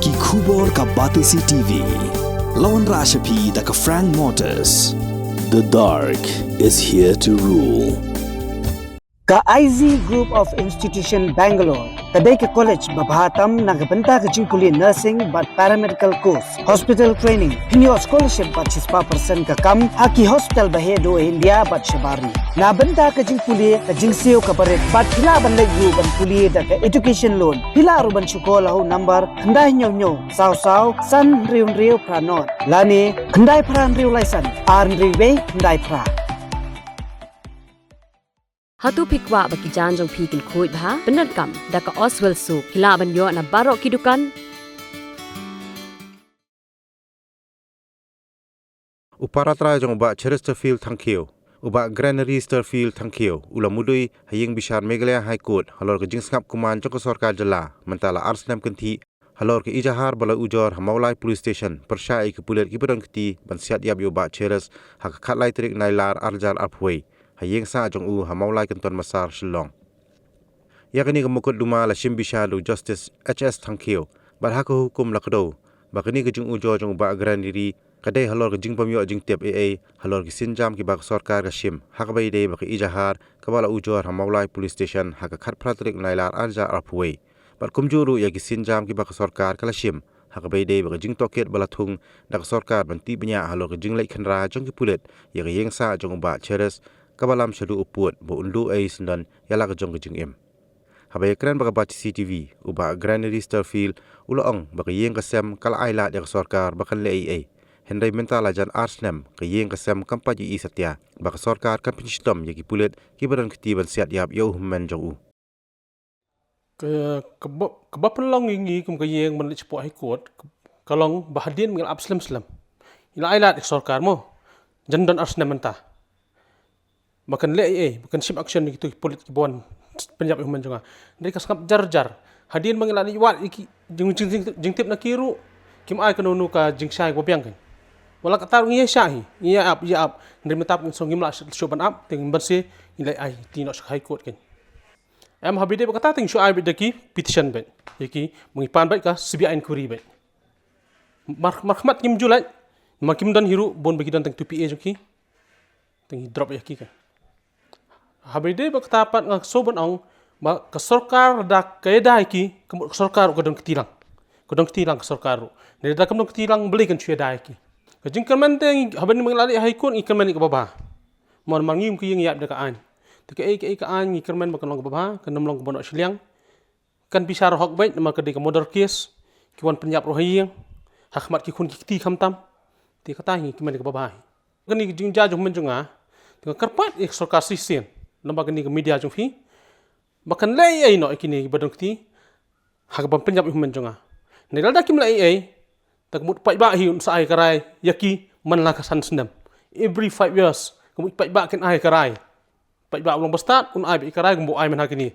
Ki Kubor ka Batisi TV. Lawan Rashapi da ka Frank Motors. The dark is here to rule. Ka IZ Group of Institution Bangalore, kadai ke college babahatam nagabenta ke jingkuli nursing but paramedical course, hospital training, pinyo scholarship but 6% ka kam, haki hospital bahedo India but shabari. Na benta ke jingkuli ke jingsio ka baret but pila ban legu ban kuli da ke education loan, pila ruban sekolah ho number kendai nyo saw san riu pranot. Lani kendai pran riu laisan, ar riu kendai pra. Hatu pikwa bagi janjong pikin kuit bah benar kam daka Oswell Soup hila banyo na barok kidukan Uparatra jong ba Chesterfield thank you uba Granary Sterfield thank you ula mudui haying bishar Meghalaya High Court halor ke jingsngap kuman joko sarkar jala mentala arslam kenti halor ke ijahar bala ujor hamaulai police station persai ke pulet ki bedon keti ban siat yab yo ba Cheres hak khatlai trik nailar arjal apway hayeng sa jong u hamaulai kenton masar Shillong yakni ke mukut duma la shimbishalu Justice HS thank you bar hak hukum lakdo bakni ke jong ujo jong ba Granary kadai halor ke jing pamyo jing tep AA halor ke sinjam ki bak sarkar ka shim hak bai de bak ijahar kabala ujor hamaulai police station hak khat pratrik nailar arja apway bar kumjuru ya ki sinjam ki bak sarkar kala shim hak bai de bak jing toket balathung dak sarkar banti bnya halor ke jing lai khanra jong ki pulet ya yeng sa jong ba Cheres kabalam shadu uput bo undu ai sendan yala ka jong jing em habai kran baka bat CCTV uba Granary Sterfield uloong baka yeng ka sem kala aila dak sarkar bakan le ai Henry mentala jan arsnem ka yeng ka sem kampaji I satya baka sarkar kan pinstom yaki pulet ki badan ketiban siat yap yo men jong u ke bapelong ingi kum ka yeng man cepo High Court kalong bahadin mengil abslam ila aila dak sarkar mo jandan arsnem mentah Makan le bukan ship action gitu polit kibon penjap human juga. Dari kasngap jar hadin mangilani wat iki jing tip na kiru kim ai kanunu ka jing sai go biang kan. Wala ka tarung iya sai iya up dari metap song gimla shoban up ting berse ilai ai tino High Court kan. Am habide bakata ting shu ai bidaki petition ben. Yaki mengipan baik ka CBI inquiry ben. Marhamat kim julai makim dan hiru bon bagi dan teng 2PA joki. Teng drop yaki kan. Habide baktapat ng soban ang kasorkar da kaeda iki kasorkar kadang ketilang kasorkar ne da kadang ketilang beli kan chueda iki kajing kermente haben mengalali High Court ikermen ke baba mon mangim ki yang yap da kaan te ke kaan ikermen bakan long baba kan nomlong bono siliang kan bisar hok bait nama kedi ke modern case ki wan penyap rohiyang hakmat ki kun ki ti khamtam ti kata hi kimen ke baba kan ni jing jajung menjunga te karpat ik sorkar sisen nampak ni ke media jong fi bakan lei ai no ikini badong ti hak bam penyap human jonga ne dalda kim lei ai tak mut pai ba hi un sai karai yaki man la kasan sendam every 5 years kumut pai ba ken ai karai pai ba ulong bastat un ai bi karai gumbo ai man hakini